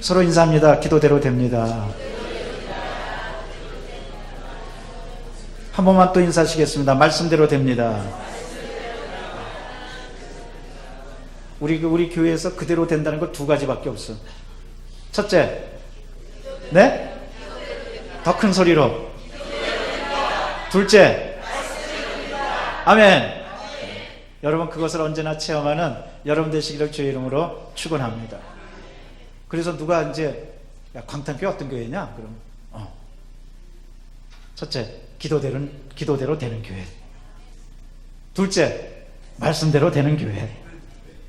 서로 인사합니다. 기도대로 됩니다. 한 번만 또 인사하시겠습니다. 말씀대로 됩니다. 우리 교회에서 그대로 된다는 거 두 가지밖에 없어. 첫째, 네? 더 큰 소리로. 둘째, 아멘. 여러분 그것을 언제나 체험하는 여러분 되시기를 주의 이름으로 축원합니다. 그래서 누가 이제 야, 광탄교회 어떤 교회냐? 그럼 첫째, 기도대로 되는 교회. 둘째, 말씀대로 되는 교회.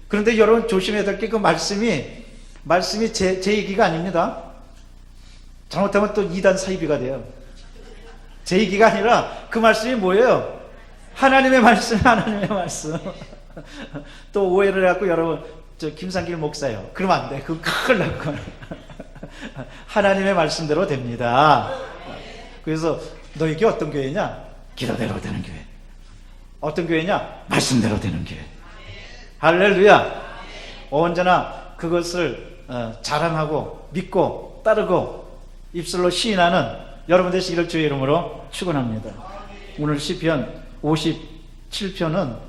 그런데 여러분 조심해야 될 게 그 말씀이 제 얘기가 아닙니다. 잘못하면 또 이단 사이비가 돼요. 제 얘기가 아니라 그 말씀이 뭐예요? 하나님의 말씀, 하나님의 말씀. 또 오해를 해갖고 여러분, 저 김상길 목사요. 그러면 안 돼. 그거 큰일 날 거야. 하나님의 말씀대로 됩니다. 그래서 너에게 어떤 교회냐? 기도대로 되는 교회. 어떤 교회냐? 말씀대로 되는 교회. 할렐루야. 언제나 그것을 자랑하고 믿고 따르고 입술로 시인하는 여러분 되시기를 주의 이름으로 축원합니다. 오늘 시편 57편은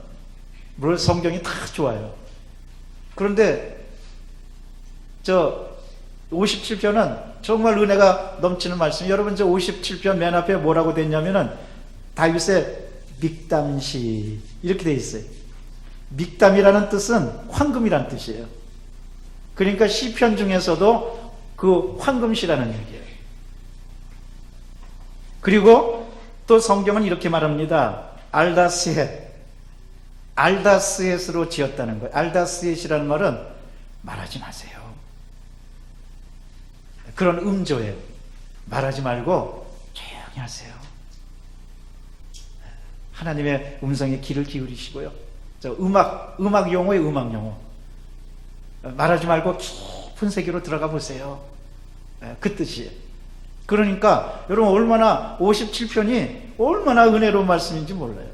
물론 성경이 다 좋아요. 그런데 저 57편은 정말 은혜가 넘치는 말씀. 여러분 저 57편 맨 앞에 뭐라고 돼 있냐면은 다윗의 믹담시 이렇게 돼 있어요. 믹담이라는 뜻은 황금이라는 뜻이에요. 그러니까 시편 중에서도 그 황금시라는 얘기예요. 그리고 또 성경은 이렇게 말합니다. 알다스헷으로 지었다는 거예요. 알다스헷이라는 말은 말하지 마세요. 그런 음조예요. 말하지 말고 조용히 하세요. 하나님의 음성에 귀를 기울이시고요. 저 음악 용어의 음악 용어. 말하지 말고 깊은 세계로 들어가 보세요. 그 뜻이에요. 그러니까 여러분 얼마나 57편이 얼마나 은혜로운 말씀인지 몰라요.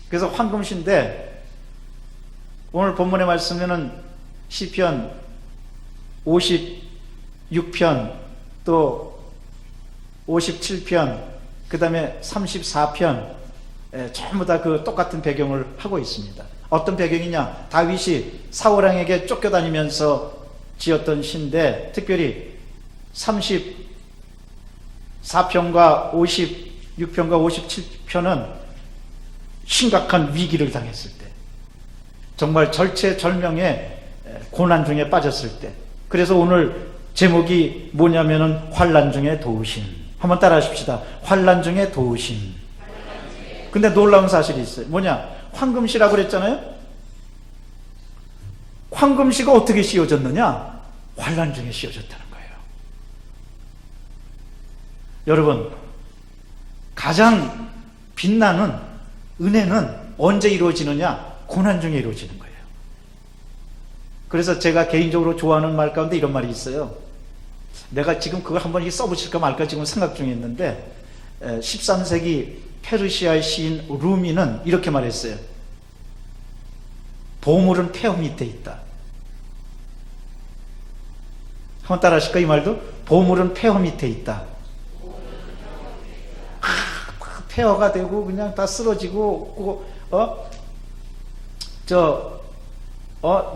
그래서 황금시인데 오늘 본문의 말씀에는 시편 56편 또 57편 그 다음에 34편 전부 다 그 똑같은 배경을 하고 있습니다. 어떤 배경이냐? 다윗이 사울왕에게 쫓겨다니면서 지었던 시인데 특별히 34편과 56편과 57편은 심각한 위기를 당했을 때, 정말 절체절명의 고난 중에 빠졌을 때. 그래서 오늘 제목이 뭐냐면은 환난 중에 도우심. 한번 따라 하십시다. 환난 중에 도우심. 근데 놀라운 사실이 있어요. 뭐냐? 황금시라고 그랬잖아요. 황금시가 어떻게 씌워졌느냐? 환난 중에 씌워졌다는 거예요. 여러분, 가장 빛나는 은혜는 언제 이루어지느냐? 고난 중에 이루어지는 거예요. 그래서 제가 개인적으로 좋아하는 말 가운데 이런 말이 있어요. 내가 지금 그걸 한번 써붙일까 말까 지금 생각 중에 있는데 13세기 페르시아의 시인 루미는 이렇게 말했어요. 보물은 폐허 밑에 있다. 한번 따라 하실까 이 말도? 보물은 폐허 밑에 있다. 폐허가 되고 그냥 다 쓰러지고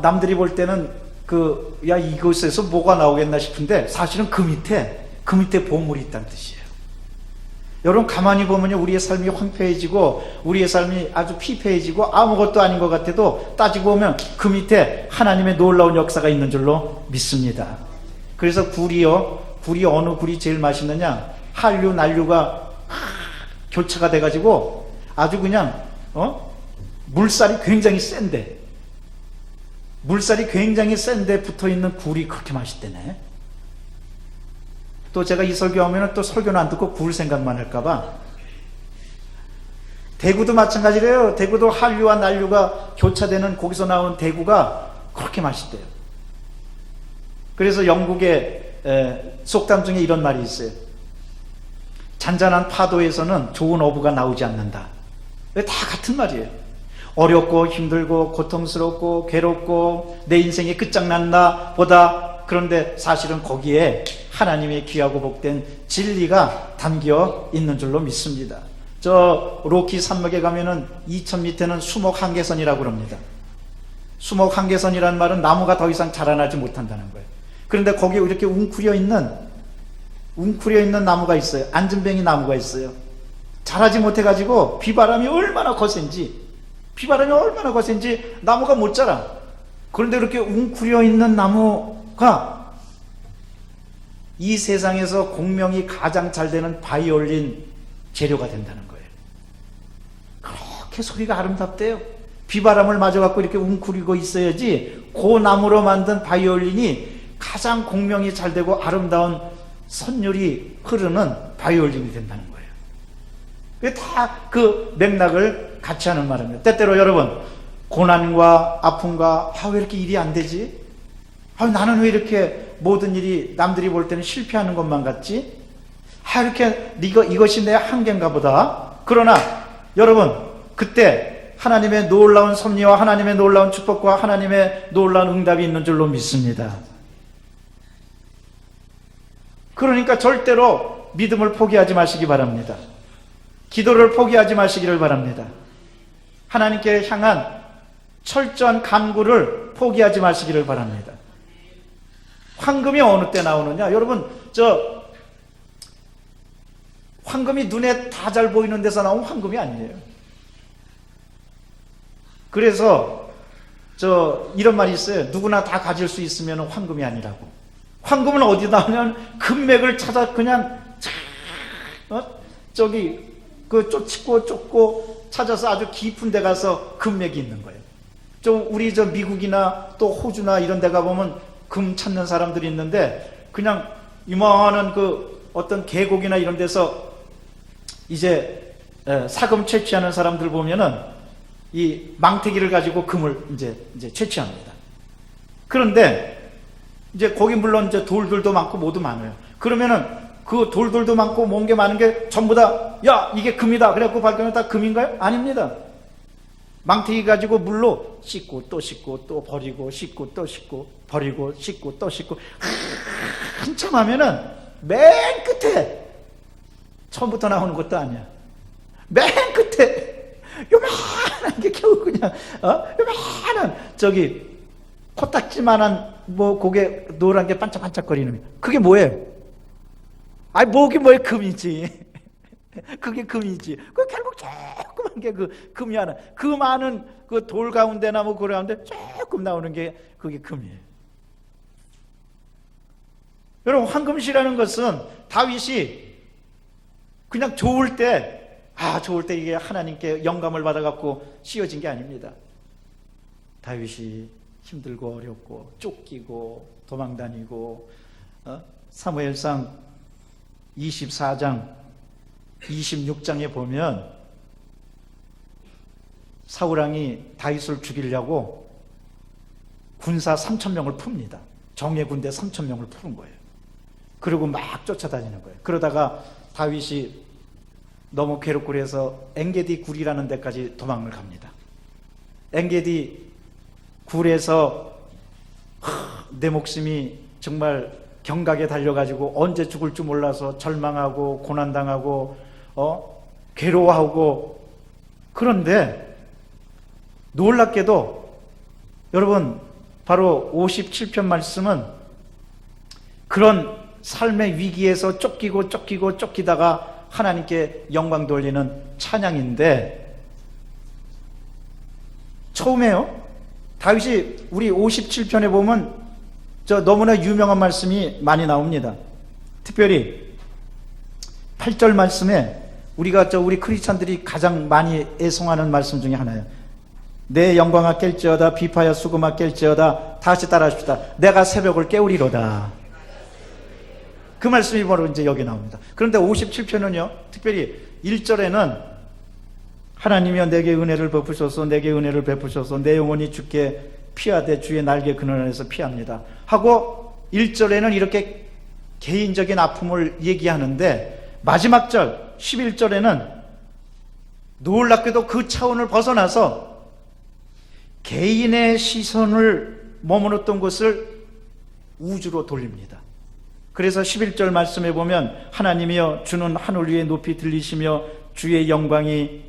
남들이 볼 때는 야 이곳에서 뭐가 나오겠나 싶은데 사실은 그 밑에 보물이 있다는 뜻이에요. 여러분 가만히 보면요, 우리의 삶이 황폐해지고 우리의 삶이 아주 피폐해지고 아무것도 아닌 것 같아도 따지고 보면 그 밑에 하나님의 놀라운 역사가 있는 줄로 믿습니다. 그래서 굴이 어느 굴이 제일 맛있느냐? 한류 난류가 교차가 돼가지고 아주 그냥 물살이 굉장히 센데 붙어있는 굴이 그렇게 맛있대네. 또 제가 이 설교하면 또 설교는 안 듣고 굴 생각만 할까봐. 대구도 마찬가지래요. 대구도 한류와 난류가 교차되는 거기서 나온 대구가 그렇게 맛있대요. 그래서 영국의 속담 중에 이런 말이 있어요. 잔잔한 파도에서는 좋은 어부가 나오지 않는다. 다 같은 말이에요. 어렵고 힘들고 고통스럽고 괴롭고 내 인생이 끝장난다 보다 그런데 사실은 거기에 하나님의 귀하고 복된 진리가 담겨 있는 줄로 믿습니다. 저 로키 산맥에 가면은 2000m는 수목 한계선이라고 그럽니다. 수목 한계선이라는 말은 나무가 더 이상 자라나지 못한다는 거예요. 그런데 거기에 이렇게 웅크려 있는 나무가 있어요. 안전뱅이 나무가 있어요. 자라지 못해가지고 비바람이 얼마나 거센지 나무가 못 자라. 그런데 이렇게 웅크려 있는 나무가 이 세상에서 공명이 가장 잘 되는 바이올린 재료가 된다는 거예요. 그렇게 소리가 아름답대요. 비바람을 맞아갖고 이렇게 웅크리고 있어야지 그 나무로 만든 바이올린이 가장 공명이 잘 되고 아름다운 선율이 흐르는 바이올린이 된다는 거예요. 그게 다 그 맥락을 같이 하는 말입니다. 때때로 여러분, 고난과 아픔과 왜 이렇게 일이 안 되지? 나는 왜 이렇게 모든 일이 남들이 볼 때는 실패하는 것만 같지? 이렇게 이것이 내 한계인가 보다. 그러나 여러분, 그때 하나님의 놀라운 섭리와 하나님의 놀라운 축복과 하나님의 놀라운 응답이 있는 줄로 믿습니다. 그러니까 절대로 믿음을 포기하지 마시기 바랍니다. 기도를 포기하지 마시기를 바랍니다. 하나님께 향한 철저한 간구를 포기하지 마시기를 바랍니다. 황금이 어느 때 나오느냐? 여러분, 황금이 눈에 다 잘 보이는 데서 나온 황금이 아니에요. 그래서 이런 말이 있어요. 누구나 다 가질 수 있으면 황금이 아니라고. 황금은 어디 나오냐면 금맥을 찾아 그냥 쫓고 찾아서 아주 깊은 데 가서 금맥이 있는 거예요. 우리 미국이나 또 호주나 이런 데 가보면 금 찾는 사람들이 있는데 그냥 이만한 어떤 계곡이나 이런 데서 이제 사금 채취하는 사람들 보면은 이 망태기를 가지고 금을 이제 채취합니다. 그런데 이제 거기 물론 이제 돌들도 많고 모두 많아요. 그러면은 그 돌들도 많고 뭔 게 많은 게 전부 다 이게 금이다 그래갖고 발견을 다 금인가요? 아닙니다. 망태기 가지고 물로 씻고 또 씻고 또 버리고 씻고 또 씻고 버리고 씻고 또 씻고 한참 하면은 맨 끝에 처음부터 나오는 것도 아니야. 맨 끝에 요만한 게 겨우 그냥 요만한 코딱지만한 고개 노란 게 반짝반짝거리는 그게 뭐예요? 뭐긴 뭐예요? 금이지. 그게 금이지. 그 결국 조그만 게 금이 하나. 그 많은 돌 가운데나 그 가운데 조금 나오는 게 그게 금이에요. 여러분, 황금씨라는 것은 다윗이 그냥 좋을 때 이게 하나님께 영감을 받아갖고 씌워진 게 아닙니다. 다윗이 힘들고 어렵고 쫓기고 도망다니고 사무엘상 24장 26장에 보면 사울왕이 다윗을 죽이려고 군사 3,000명을 풉니다. 정예 군대 3,000명을 푸는 거예요. 그리고 막 쫓아다니는 거예요. 그러다가 다윗이 너무 괴롭고 그래서 엔게디 굴이라는 데까지 도망을 갑니다. 엔게디 굴에서 내 목숨이 정말 경각에 달려가지고 언제 죽을 줄 몰라서 절망하고 고난당하고 괴로워하고, 그런데 놀랍게도 여러분, 바로 57편 말씀은 그런 삶의 위기에서 쫓기다가 하나님께 영광 돌리는 찬양인데, 처음에요 다윗이 우리 57편에 보면 너무나 유명한 말씀이 많이 나옵니다. 특별히 8절 말씀에 우리 크리스찬들이 가장 많이 애송하는 말씀 중에 하나예요. 내 영광아 깰지어다 비파야 수금아 깰지어다. 다시 따라합시다. 내가 새벽을 깨우리로다. 그 말씀이 바로 이제 여기 나옵니다. 그런데 57편은요 특별히 1절에는 하나님이여 내게 은혜를 베푸소서, 내게 은혜를 베푸소서, 내 영혼이 주께 피하되 주의 날개 그늘 안에서 피합니다 하고 1절에는 이렇게 개인적인 아픔을 얘기하는데, 마지막 절 11절에는 놀랍게도 그 차원을 벗어나서 개인의 시선을 머물렀던 곳을 우주로 돌립니다. 그래서 11절 말씀에 보면 하나님이여 주는 하늘 위에 높이 들리시며 주의 영광이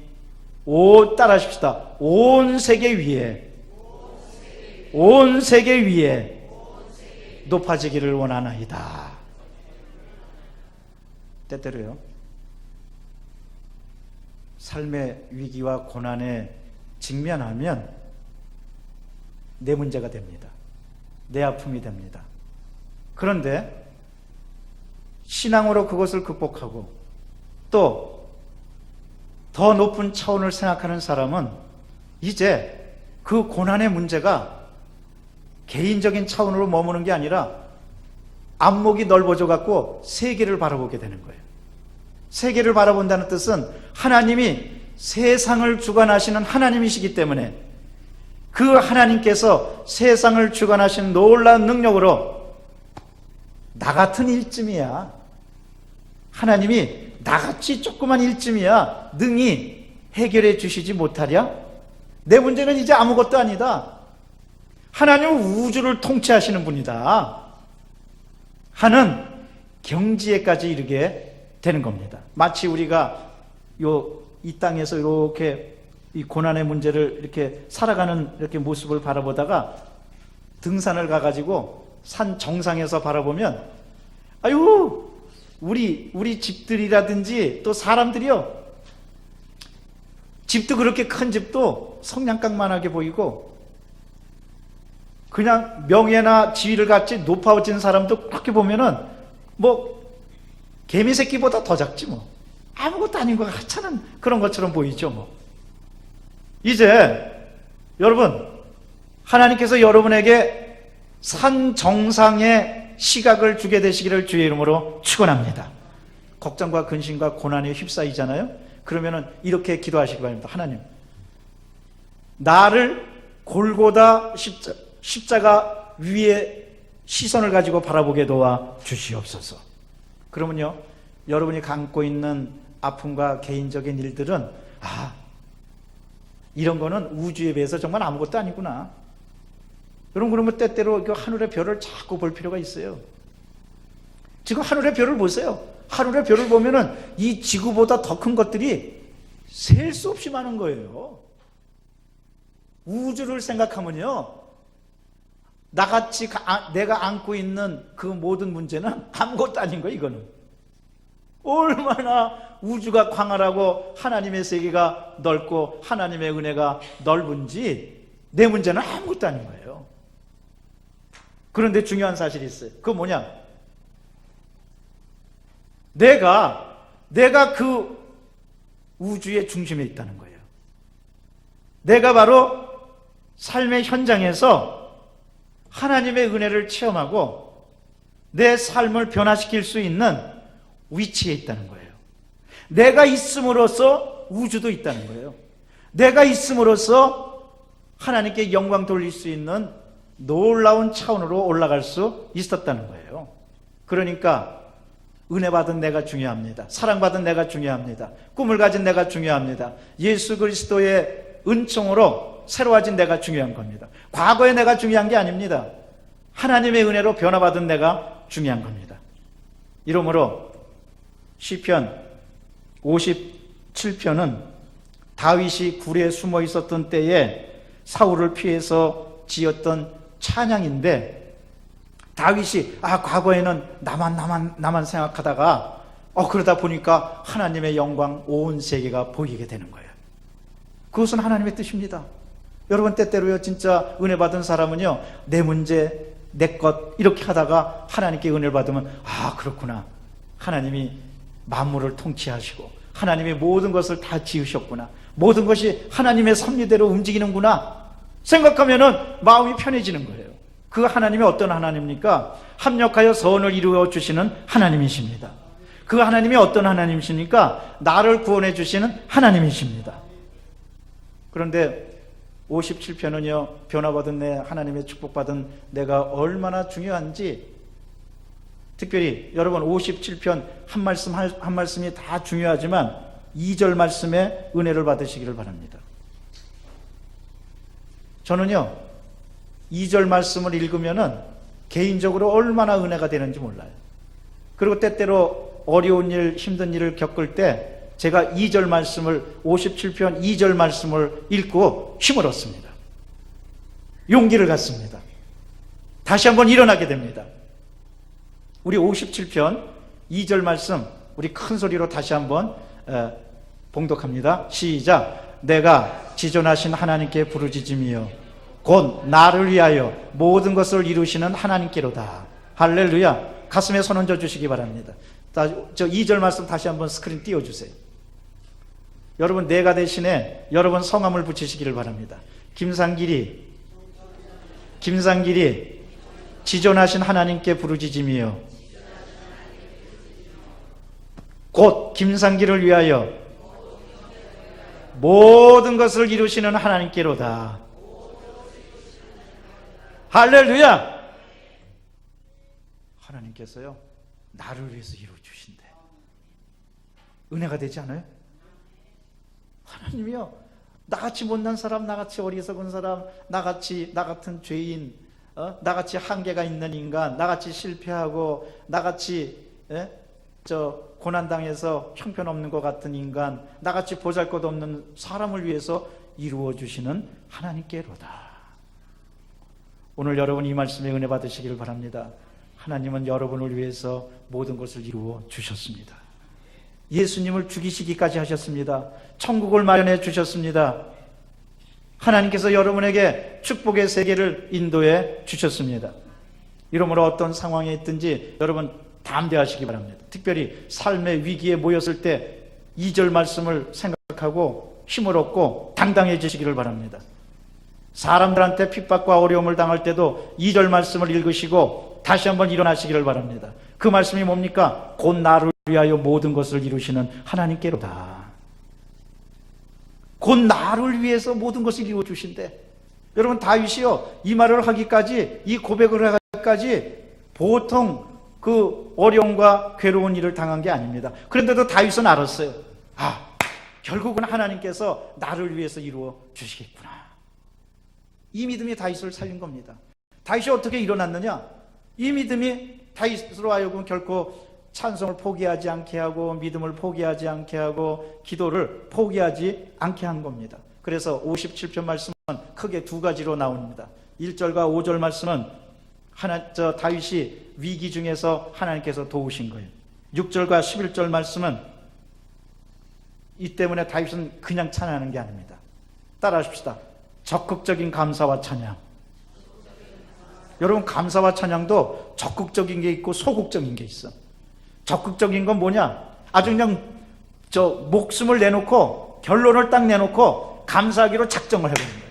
따라하십시다. 온 세계 위에 높아지기를 원하나이다. 때때로요, 삶의 위기와 고난에 직면하면 내 문제가 됩니다. 내 아픔이 됩니다. 그런데 신앙으로 그것을 극복하고 또 더 높은 차원을 생각하는 사람은 이제 그 고난의 문제가 개인적인 차원으로 머무는 게 아니라 안목이 넓어져 갖고 세계를 바라보게 되는 거예요. 세계를 바라본다는 뜻은 하나님이 세상을 주관하시는 하나님이시기 때문에 그 하나님께서 세상을 주관하시는 놀라운 능력으로 나 같은 일쯤이야, 하나님이 나같이 조그만 일쯤이야 능히 해결해 주시지 못하랴? 내 문제는 이제 아무것도 아니다. 하나님은 우주를 통치하시는 분이다 하는 경지에까지 이르게 되는 겁니다. 마치 우리가 이 땅에서 이렇게 이 고난의 문제를 이렇게 살아가는 이렇게 모습을 바라보다가 등산을 가가지고 산 정상에서 바라보면 아유, 우리 집들이라든지 또 사람들이요, 집도 그렇게 큰 집도 성냥강만하게 보이고 그냥 명예나 지위를 갖지 높아진 사람도 그렇게 보면은 뭐 개미 새끼보다 더 작지 뭐, 아무것도 아닌 것 하찮은 그런 것처럼 보이죠 뭐. 이제 여러분, 하나님께서 여러분에게 산 정상의 시각을 주게 되시기를 주의 이름으로 축원합니다. 걱정과 근심과 고난에 휩싸이잖아요. 그러면은 이렇게 기도하시기 바랍니다. 하나님, 나를 골고다 십자가 위에 시선을 가지고 바라보게 도와 주시옵소서. 그러면요, 여러분이 감고 있는 아픔과 개인적인 일들은 이런 거는 우주에 비해서 정말 아무것도 아니구나. 여러분, 그러면 때때로 하늘의 별을 자꾸 볼 필요가 있어요. 지금 하늘의 별을 보세요. 하늘의 별을 보면은 이 지구보다 더 큰 것들이 셀 수 없이 많은 거예요. 우주를 생각하면요, 나같이 내가 안고 있는 그 모든 문제는 아무것도 아닌 거예요. 이거는 얼마나 우주가 광활하고 하나님의 세계가 넓고 하나님의 은혜가 넓은지 내 문제는 아무것도 아닌 거예요. 그런데 중요한 사실이 있어요. 그거 뭐냐? 내가 그 우주의 중심에 있다는 거예요. 내가 바로 삶의 현장에서 하나님의 은혜를 체험하고 내 삶을 변화시킬 수 있는 위치에 있다는 거예요. 내가 있음으로써 우주도 있다는 거예요. 내가 있음으로써 하나님께 영광 돌릴 수 있는 놀라운 차원으로 올라갈 수 있었다는 거예요. 그러니까 은혜 받은 내가 중요합니다. 사랑받은 내가 중요합니다. 꿈을 가진 내가 중요합니다. 예수 그리스도의 은총으로 새로워진 내가 중요한 겁니다. 과거의 내가 중요한 게 아닙니다. 하나님의 은혜로 변화받은 내가 중요한 겁니다. 이러므로 시편 57편은 다윗이 굴에 숨어 있었던 때에 사울을 피해서 지었던 찬양인데, 다윗이 과거에는 나만 생각하다가 그러다 보니까 하나님의 영광 온 세계가 보이게 되는 거예요. 그것은 하나님의 뜻입니다. 여러분, 때때로요, 진짜 은혜 받은 사람은요, 내 문제, 내 것 이렇게 하다가 하나님께 은혜를 받으면 그렇구나, 하나님이 만물을 통치하시고 하나님이 모든 것을 다 지으셨구나, 모든 것이 하나님의 섭리대로 움직이는구나 생각하면은 마음이 편해지는 거예요. 그 하나님이 어떤 하나님입니까? 합력하여 선을 이루어 주시는 하나님이십니다. 그 하나님이 어떤 하나님이십니까? 나를 구원해 주시는 하나님이십니다. 그런데 57편은요, 변화받은 내, 하나님의 축복받은 내가 얼마나 중요한지, 특별히 여러분 57편 한 말씀 한 말씀이 다 중요하지만 2절 말씀에 은혜를 받으시기를 바랍니다. 저는요, 2절 말씀을 읽으면은 개인적으로 얼마나 은혜가 되는지 몰라요. 그리고 때때로 어려운 일, 힘든 일을 겪을 때 제가 2절 말씀을 57편 2절 말씀을 읽고 힘을 얻습니다. 용기를 갖습니다. 다시 한번 일어나게 됩니다. 우리 57편 2절 말씀 우리 큰 소리로 다시 한번 봉독합니다. 시작. 내가 지존하신 하나님께 부르짖으며 곧 나를 위하여 모든 것을 이루시는 하나님께로다. 할렐루야. 가슴에 손 얹어 주시기 바랍니다. 저 2절 말씀 다시 한번 스크린 띄워주세요. 여러분 내가 대신에 여러분 성함을 붙이시기를 바랍니다. 김상길이 지존하신 하나님께 부르짖으며 곧 김상길을 위하여 모든 것을 이루시는 하나님께로다. 할렐루야. 하나님께서요 나를 위해서 이루어주신대. 은혜가 되지 않아요? 하나님이요 나같이 못난 사람, 나같이 어리석은 사람, 나 같은 죄인, 나같이 한계가 있는 인간, 나같이 실패하고 나같이 고난당해서 형편없는 것 같은 인간, 나같이 보잘것없는 사람을 위해서 이루어주시는 하나님께로다. 오늘 여러분 이 말씀에 은혜 받으시기를 바랍니다. 하나님은 여러분을 위해서 모든 것을 이루어 주셨습니다. 예수님을 죽이시기까지 하셨습니다. 천국을 마련해 주셨습니다. 하나님께서 여러분에게 축복의 세계를 인도해 주셨습니다. 이러므로 어떤 상황에 있든지 여러분 담대하시기 바랍니다. 특별히 삶의 위기에 모였을 때 2절 말씀을 생각하고 힘을 얻고 당당해지시기를 바랍니다. 사람들한테 핍박과 어려움을 당할 때도 2절 말씀을 읽으시고 다시 한번 일어나시기를 바랍니다. 그 말씀이 뭡니까? 곧 나를 위하여 모든 것을 이루시는 하나님께로다. 곧 나를 위해서 모든 것을 이루어 주신대. 여러분 다윗이요 이 말을 하기까지, 이 고백을 하기까지 보통 그 어려움과 괴로운 일을 당한 게 아닙니다. 그런데도 다윗은 알았어요. 결국은 하나님께서 나를 위해서 이루어 주시겠구나. 이 믿음이 다윗을 살린 겁니다. 다윗이 어떻게 일어났느냐? 이 믿음이 다윗으로 하여금 결코 찬송을 포기하지 않게 하고 믿음을 포기하지 않게 하고 기도를 포기하지 않게 한 겁니다. 그래서 57편 말씀은 크게 두 가지로 나옵니다. 1절과 5절 말씀은 다윗이 위기 중에서 하나님께서 도우신 거예요. 6절과 11절 말씀은 이 때문에 다윗은 그냥 찬양하는 게 아닙니다. 따라하십시다. 적극적인 감사와 찬양. 여러분 감사와 찬양도 적극적인 게 있고 소극적인 게 있어. 적극적인 건 뭐냐? 아주 그냥 목숨을 내놓고 결론을 딱 내놓고 감사하기로 작정을 해버린 거예요.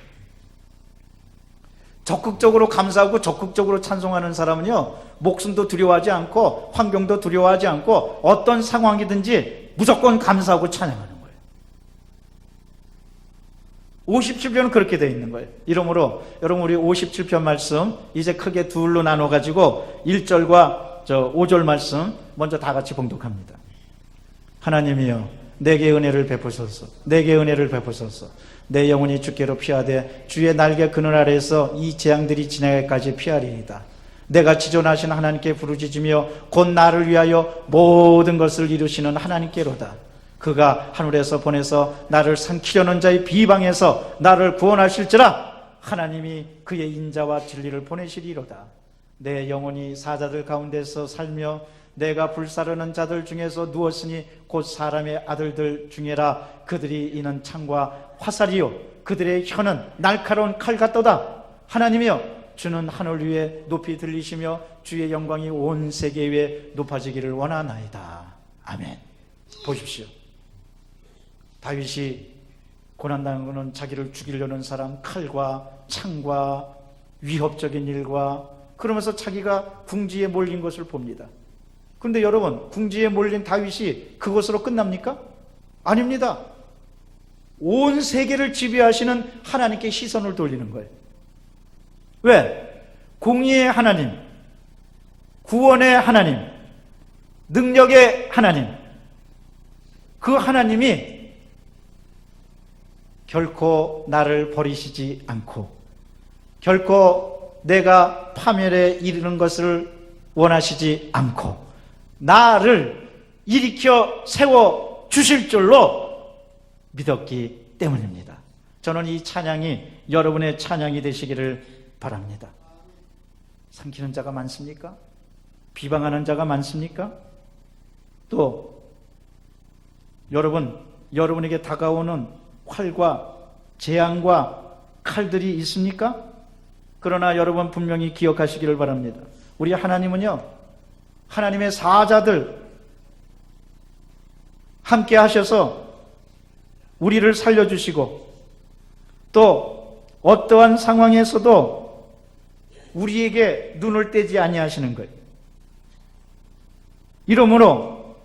적극적으로 감사하고 적극적으로 찬송하는 사람은요 목숨도 두려워하지 않고 환경도 두려워하지 않고 어떤 상황이든지 무조건 감사하고 찬양하는 거예요. 57편은 그렇게 되어 있는 거예요. 이러므로 여러분 우리 57편 말씀 이제 크게 둘로 나눠 가지고 1절과 5절 말씀 먼저 다 같이 봉독합니다. 하나님이여 내게 은혜를 베푸소서. 내게 은혜를 베푸소서. 내 영혼이 주께로 피하되 주의 날개 그늘 아래에서 이 재앙들이 지나기까지 피하리이다. 내가 지존하신 하나님께 부르짖으며 곧 나를 위하여 모든 것을 이루시는 하나님께로다. 그가 하늘에서 보내서 나를 삼키려는 자의 비방에서 나를 구원하실지라. 하나님이 그의 인자와 진리를 보내시리로다. 내 영혼이 사자들 가운데서 살며 내가 불사르는 자들 중에서 누웠으니 곧 사람의 아들들 중에라. 그들이 이는 창과 화살이요 그들의 혀는 날카로운 칼 같도다. 하나님이여 주는 하늘 위에 높이 들리시며 주의 영광이 온 세계 위에 높아지기를 원하나이다. 아멘. 보십시오. 다윗이 고난당하는 것은 자기를 죽이려는 사람, 칼과 창과 위협적인 일과 그러면서 자기가 궁지에 몰린 것을 봅니다. 그런데 여러분 궁지에 몰린 다윗이 그것으로 끝납니까? 아닙니다. 온 세계를 지배하시는 하나님께 시선을 돌리는 거예요. 왜? 공의의 하나님, 구원의 하나님, 능력의 하나님, 그 하나님이 결코 나를 버리시지 않고 결코 내가 파멸에 이르는 것을 원하시지 않고 나를 일으켜 세워 주실 줄로 믿었기 때문입니다. 저는 이 찬양이 여러분의 찬양이 되시기를 바랍니다. 삼키는 자가 많습니까? 비방하는 자가 많습니까? 또 여러분에게 다가오는 활과 재앙과 칼들이 있습니까? 그러나 여러분 분명히 기억하시기를 바랍니다. 우리 하나님은요, 하나님의 사자들 함께 하셔서 우리를 살려주시고 또 어떠한 상황에서도 우리에게 눈을 떼지 아니하시는 거예요. 이러므로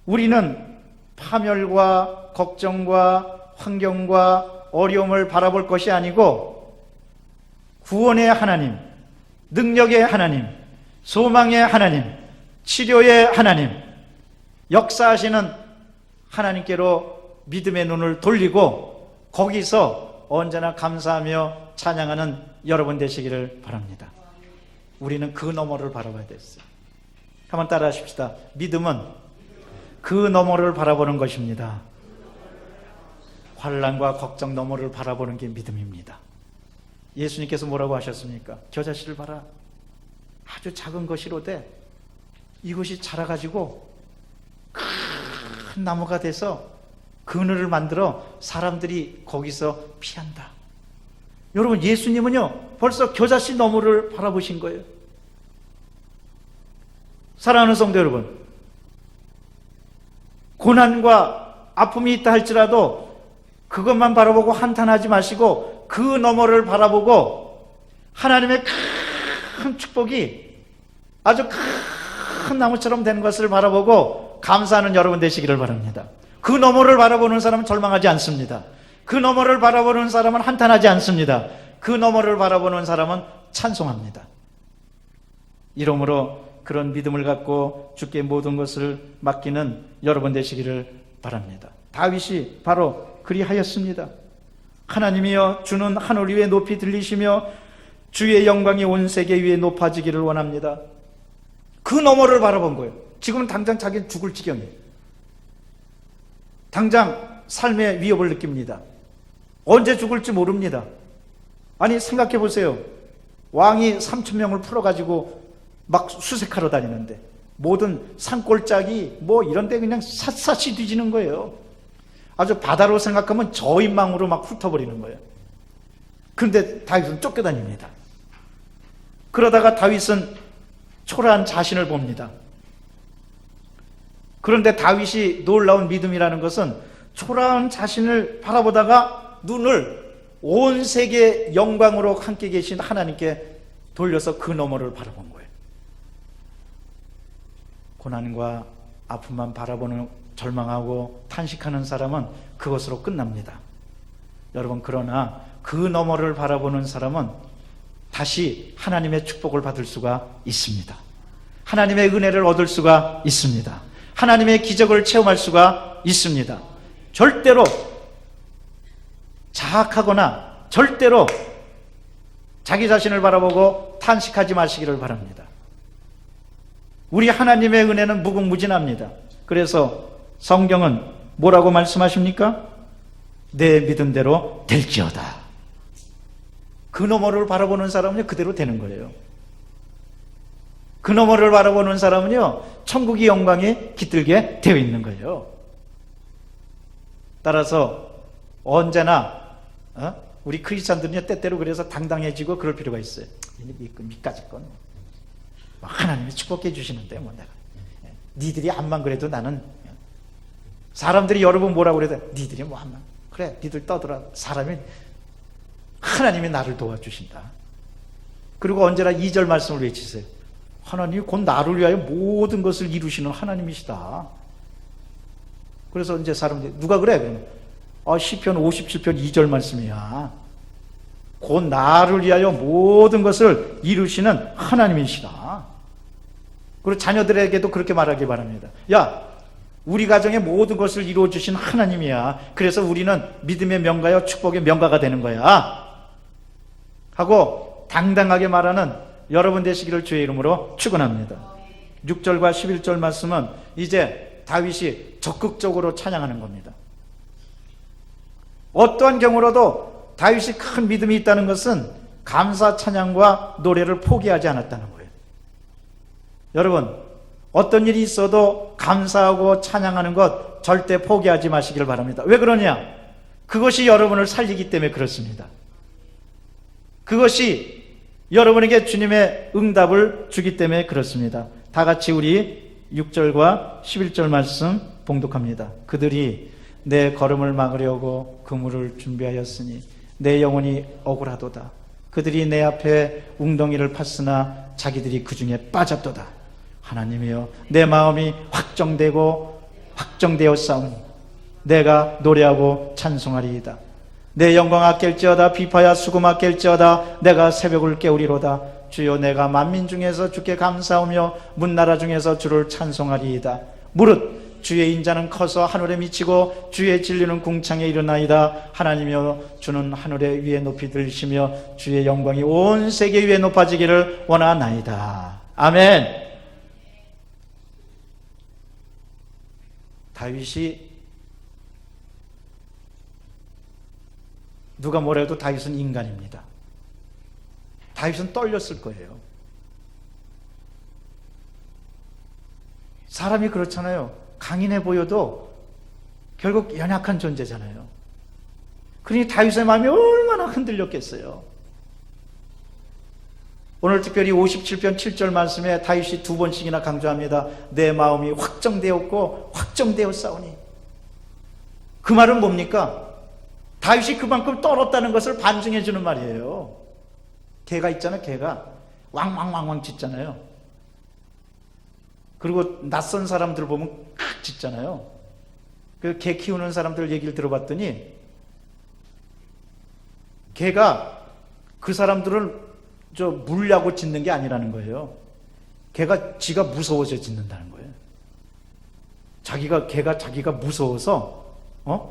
우리는 파멸과 걱정과 환경과 어려움을 바라볼 것이 아니고 구원의 하나님, 능력의 하나님, 소망의 하나님, 치료의 하나님, 역사하시는 하나님께로 믿음의 눈을 돌리고 거기서 언제나 감사하며 찬양하는 여러분 되시기를 바랍니다. 우리는 그 너머를 바라봐야 됐어요. 한번 따라 하십시다. 믿음은 그 너머를 바라보는 것입니다. 환난과 걱정 너머를 바라보는 게 믿음입니다. 예수님께서 뭐라고 하셨습니까? 겨자씨를 봐라. 아주 작은 것이로되 이것이 자라가지고 큰 나무가 돼서 그늘을 만들어 사람들이 거기서 피한다. 여러분, 예수님은요 벌써 겨자씨 너머를 바라보신 거예요. 사랑하는 성도 여러분, 고난과 아픔이 있다 할지라도 그것만 바라보고 한탄하지 마시고 그 너머를 바라보고 하나님의 큰 축복이 아주 큰 나무처럼 된 것을 바라보고 감사하는 여러분 되시기를 바랍니다. 그 너머를 바라보는 사람은 절망하지 않습니다. 그 너머를 바라보는 사람은 한탄하지 않습니다. 그 너머를 바라보는 사람은 찬송합니다. 이러므로 그런 믿음을 갖고 주께 모든 것을 맡기는 여러분 되시기를 바랍니다. 다윗이 바로 그리하였습니다. 하나님이여, 주는 하늘 위에 높이 들리시며 주의 영광이 온 세계 위에 높아지기를 원합니다. 그 너머를 바라본 거예요. 지금은 당장 자기는 죽을 지경이에요. 당장 삶의 위협을 느낍니다. 언제 죽을지 모릅니다. 아니, 생각해 보세요. 왕이 3,000명을 풀어가지고 막 수색하러 다니는데 모든 산골짜기 뭐 이런 데 그냥 샅샅이 뒤지는 거예요. 아주 바다로 생각하면 저인망으로 막 훑어버리는 거예요. 그런데 다윗은 쫓겨다닙니다. 그러다가 다윗은 초라한 자신을 봅니다. 그런데 다윗이 놀라운 믿음이라는 것은 초라한 자신을 바라보다가 눈을 온 세계 영광으로 함께 계신 하나님께 돌려서 그 너머를 바라본 거예요. 고난과 아픔만 바라보는, 절망하고 탄식하는 사람은 그것으로 끝납니다. 여러분, 그러나 그 너머를 바라보는 사람은 다시 하나님의 축복을 받을 수가 있습니다. 하나님의 은혜를 얻을 수가 있습니다. 하나님의 기적을 체험할 수가 있습니다. 절대로 자학하거나 절대로 자기 자신을 바라보고 탄식하지 마시기를 바랍니다. 우리 하나님의 은혜는 무궁무진합니다. 그래서 성경은 뭐라고 말씀하십니까? 내 믿음대로 될지어다. 그 너머를 바라보는 사람은요, 그대로 되는 거예요. 그 너머를 바라보는 사람은요, 천국의 영광에 깃들게 되어 있는 거예요. 따라서 언제나 우리 크리스찬들은요, 때때로 그래서 당당해지고 그럴 필요가 있어요. 밑까지 건 하나님이 축복해 주시는데 뭐 내가 니들이 암만 그래도 나는, 사람들이 여러분 뭐라고 그래도 니들이 뭐 암만 그래 니들 떠들어, 사람이 하나님이 나를 도와주신다. 그리고 언제나 2절 말씀을 외치세요. 하나님이 곧 나를 위하여 모든 것을 이루시는 하나님이시다. 그래서 이제 사람들이 누가 그래? 그러면 시편 57편 2절 말씀이야. 곧 나를 위하여 모든 것을 이루시는 하나님이시다. 그리고 자녀들에게도 그렇게 말하기 바랍니다. 야, 우리 가정의 모든 것을 이루어주신 하나님이야. 그래서 우리는 믿음의 명가요 축복의 명가가 되는 거야 하고 당당하게 말하는 여러분 되시기를 주의 이름으로 축원합니다. 6절과 11절 말씀은 이제 다윗이 적극적으로 찬양하는 겁니다. 어떠한 경우라도 다윗이 큰 믿음이 있다는 것은 감사 찬양과 노래를 포기하지 않았다는 거예요. 여러분, 어떤 일이 있어도 감사하고 찬양하는 것 절대 포기하지 마시길 바랍니다. 왜 그러냐? 그것이 여러분을 살리기 때문에 그렇습니다. 그것이 여러분에게 주님의 응답을 주기 때문에 그렇습니다. 다 같이 우리 6절과 11절 말씀 봉독합니다. 그들이 내 걸음을 막으려고 그물을 준비하였으니 내 영혼이 억울하도다. 그들이 내 앞에 웅덩이를 팠으나 자기들이 그 중에 빠졌도다. 하나님이여, 내 마음이 확정되어 싸우니 내가 노래하고 찬송하리이다. 내 영광아 깰지어다. 비파야 수금아 깰지어다. 내가 새벽을 깨우리로다. 주여, 내가 만민 중에서 주께 감사하며 문나라 중에서 주를 찬송하리이다. 무릇 주의 인자는 커서 하늘에 미치고 주의 진리는 궁창에 이르나이다. 하나님이여, 주는 하늘의 위에 높이 들리시며 주의 영광이 온 세계 위에 높아지기를 원하나이다. 아멘. 다윗이, 누가 뭐래도 다윗은 인간입니다. 다윗은 떨렸을 거예요. 사람이 그렇잖아요. 강인해 보여도 결국 연약한 존재잖아요. 그러니 다윗의 마음이 얼마나 흔들렸겠어요. 오늘 특별히 57편 7절 말씀에 다윗이 두 번씩이나 강조합니다. 내 마음이 확정되었고 확정되었사오니. 그 말은 뭡니까? 다윗이 그만큼 떨었다는 것을 반증해 주는 말이에요. 개가 있잖아요. 개가 왕왕왕왕 짖잖아요. 그리고 낯선 사람들 보면 칵 짖잖아요. 그 개 키우는 사람들 얘기를 들어봤더니 개가 그 사람들을 물려고 짖는 게 아니라는 거예요. 개가 지가 무서워서 짖는다는 거예요. 개가 자기가 무서워서,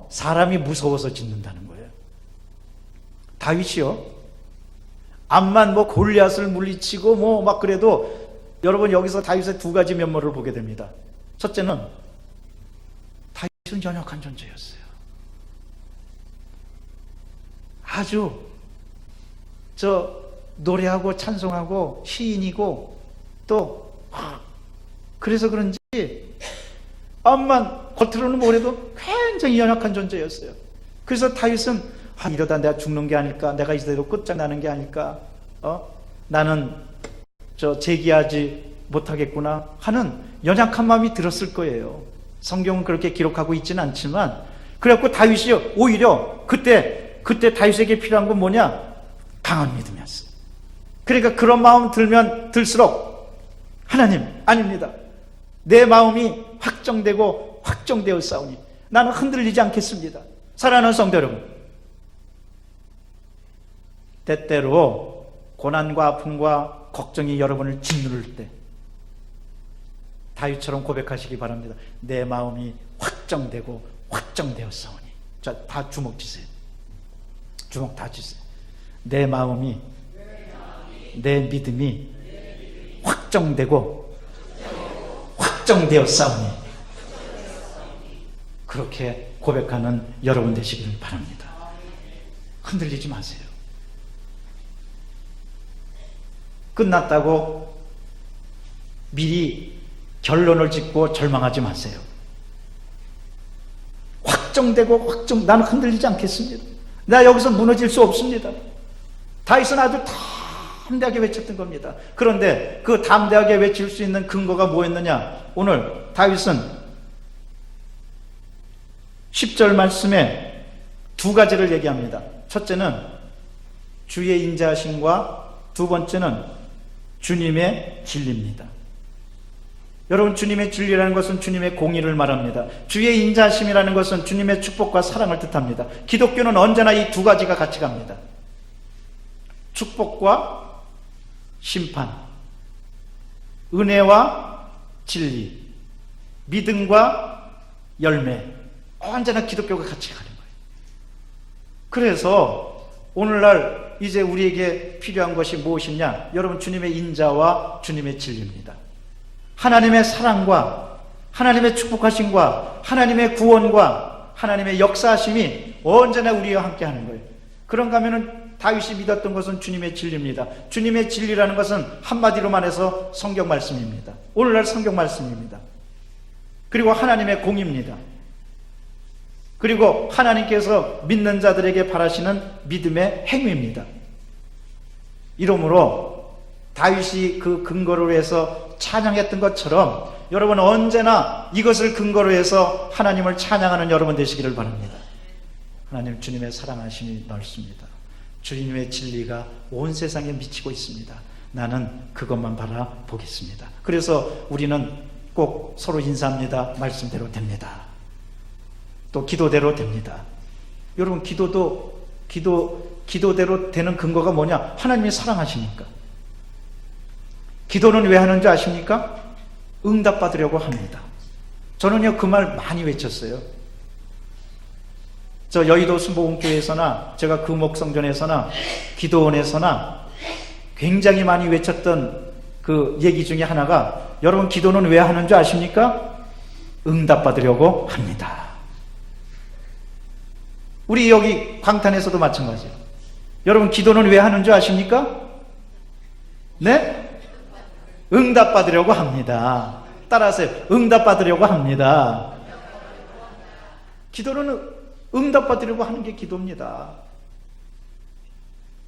사람이 무서워서 짖는다는 거예요. 다윗이요, 암만 골리앗을 물리치고 막 그래도, 여러분 여기서 다윗의 두 가지 면모를 보게 됩니다. 첫째는 다윗은 연약한 존재였어요. 아주 노래하고 찬송하고 시인이고 또 그래서 그런지 암만 겉으로는 뭐래도 굉장히 연약한 존재였어요. 그래서 다윗은 이러다 내가 죽는 게 아닐까, 내가 이대로 끝장나는 게 아닐까, 나는 재기하지 못하겠구나 하는 연약한 마음이 들었을 거예요. 성경은 그렇게 기록하고 있지는 않지만, 그래갖고 다윗이 오히려 그때 다윗에게 필요한 건 뭐냐? 강한 믿음이었어요. 그러니까 그런 마음 들면 들수록 하나님, 아닙니다. 내 마음이 확정되고 확정되어 싸우니 나는 흔들리지 않겠습니다. 사랑하는 성도 여러분, 때때로 고난과 아픔과 걱정이 여러분을 짓누를 때 다윗처럼 고백하시기 바랍니다. 내 마음이 확정되고 확정되어 싸우니. 자, 다 주먹 쥐세요. 주먹 다 쥐세요. 내 마음이, 내 믿음이 확정되고 확정되어 싸우니. 그렇게 고백하는 여러분 되시기를 바랍니다. 흔들리지 마세요. 끝났다고 미리 결론을 짓고 절망하지 마세요. 확정되고 나는 흔들리지 않겠습니다. 나 여기서 무너질 수 없습니다. 다윗은 아주 담대하게 외쳤던 겁니다. 그런데 그 담대하게 외칠 수 있는 근거가 뭐였느냐? 오늘 다윗은 10절 말씀에 두 가지를 얘기합니다. 첫째는 주의 인자하심과 두 번째는 주님의 진리입니다. 여러분, 주님의 진리라는 것은 주님의 공의를 말합니다. 주의 인자하심이라는 것은 주님의 축복과 사랑을 뜻합니다. 기독교는 언제나 이 두 가지가 같이 갑니다. 축복과 심판, 은혜와 진리, 믿음과 열매, 언제나 기독교가 같이 가는 거예요. 그래서 오늘날 이제 우리에게 필요한 것이 무엇이냐? 여러분, 주님의 인자와 주님의 진리입니다. 하나님의 사랑과 하나님의 축복하심과 하나님의 구원과 하나님의 역사하심이 언제나 우리와 함께 하는 거예요. 그런가 하면은 다윗이 믿었던 것은 주님의 진리입니다. 주님의 진리라는 것은 한마디로 말해서 성경 말씀입니다. 오늘날 성경 말씀입니다. 그리고 하나님의 공입니다. 그리고 하나님께서 믿는 자들에게 바라시는 믿음의 행위입니다. 이러므로 다윗이 그 근거로 해서 찬양했던 것처럼 여러분 언제나 이것을 근거로 해서 하나님을 찬양하는 여러분 되시기를 바랍니다. 하나님, 주님의 사랑하심이 넓습니다. 주님의 진리가 온 세상에 미치고 있습니다. 나는 그것만 바라보겠습니다. 그래서 우리는 꼭 서로 인사합니다. 말씀대로 됩니다. 또 기도대로 됩니다. 여러분, 기도대로 되는 근거가 뭐냐? 하나님이 사랑하시니까. 기도는 왜 하는지 아십니까? 응답받으려고 합니다. 저는요, 그 말 많이 외쳤어요. 저 여의도 순복음교회에서나 제가 그 목성전에서나 기도원에서나 굉장히 많이 외쳤던 그 얘기 중에 하나가, 여러분, 기도는 왜 하는 줄 아십니까? 응답받으려고 합니다. 우리 여기 광탄에서도 마찬가지예요. 여러분, 기도는 왜 하는 줄 아십니까? 네? 응답받으려고 합니다. 따라하세요. 응답받으려고 합니다. 기도는 응답받으려고 하는 게 기도입니다.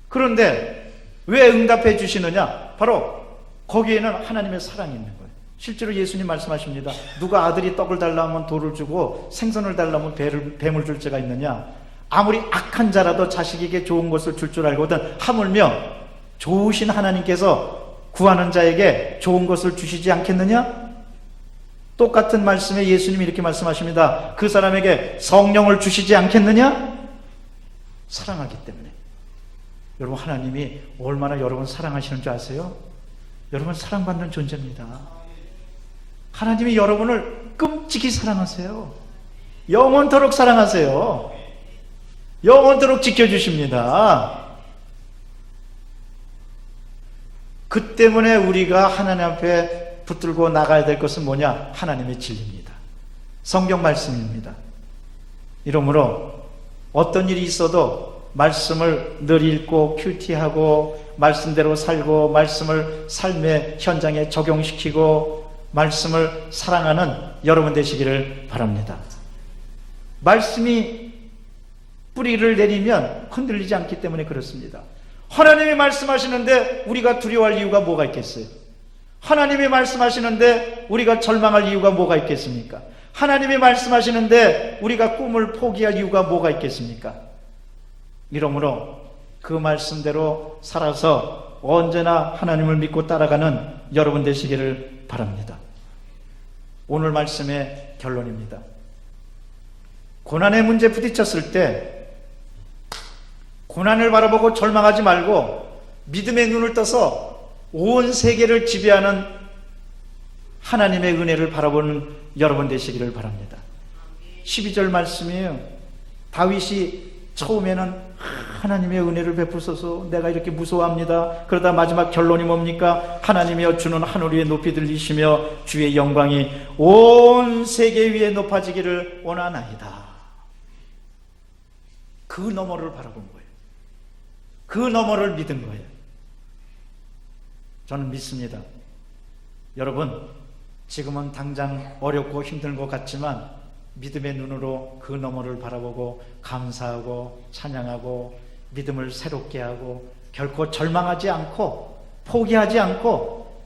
그런데 왜 응답해 주시느냐? 바로 거기에는 하나님의 사랑이 있는 거예요. 실제로 예수님 말씀하십니다. 누가 아들이 떡을 달라면 돌을 주고 생선을 달라면 뱀을 줄 자가 있느냐? 아무리 악한 자라도 자식에게 좋은 것을 줄 줄 알거든 하물며 좋으신 하나님께서 구하는 자에게 좋은 것을 주시지 않겠느냐? 똑같은 말씀에 예수님이 이렇게 말씀하십니다. 그 사람에게 성령을 주시지 않겠느냐? 사랑하기 때문에. 여러분, 하나님이 얼마나 여러분 사랑하시는 줄 아세요? 여러분 사랑받는 존재입니다. 하나님이 여러분을 끔찍이 사랑하세요. 영원토록 사랑하세요. 영원토록 지켜주십니다. 그 때문에 우리가 하나님 앞에 붙들고 나가야 될 것은 뭐냐? 하나님의 진리입니다. 성경 말씀입니다. 이러므로 어떤 일이 있어도 말씀을 늘 읽고 큐티하고 말씀대로 살고 말씀을 삶의 현장에 적용시키고 말씀을 사랑하는 여러분 되시기를 바랍니다. 말씀이 뿌리를 내리면 흔들리지 않기 때문에 그렇습니다. 하나님이 말씀하시는데 우리가 두려워할 이유가 뭐가 있겠어요? 하나님이 말씀하시는데 우리가 절망할 이유가 뭐가 있겠습니까? 하나님이 말씀하시는데 우리가 꿈을 포기할 이유가 뭐가 있겠습니까? 이러므로 그 말씀대로 살아서 언제나 하나님을 믿고 따라가는 여러분 되시기를 바랍니다. 오늘 말씀의 결론입니다. 고난의 문제 부딪혔을 때 고난을 바라보고 절망하지 말고 믿음의 눈을 떠서 온 세계를 지배하는 하나님의 은혜를 바라보는 여러분 되시기를 바랍니다. 12절 말씀이에요. 다윗이 처음에는 하나님의 은혜를 베푸소서, 내가 이렇게 무서워합니다. 그러다 마지막 결론이 뭡니까? 하나님이여 주는 하늘 위에 높이 들리시며 주의 영광이 온 세계 위에 높아지기를 원하나이다. 그 너머를 바라본 거예요. 그 너머를 믿은 거예요. 저는 믿습니다. 여러분, 지금은 당장 어렵고 힘든 것 같지만 믿음의 눈으로 그 너머를 바라보고 감사하고 찬양하고 믿음을 새롭게 하고 결코 절망하지 않고 포기하지 않고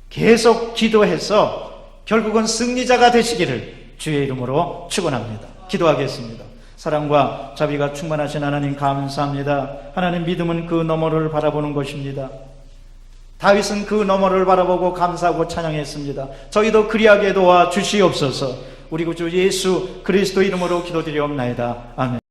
계속 기도해서 결국은 승리자가 되시기를 주의 이름으로 축원합니다. 기도하겠습니다. 사랑과 자비가 충만하신 하나님 감사합니다. 하나님, 믿음은 그 너머를 바라보는 것입니다. 다윗은 그 너머를 바라보고 감사하고 찬양했습니다. 저희도 그리하게 도와 주시옵소서. 우리 구주 예수 그리스도 이름으로 기도드리옵나이다. 아멘.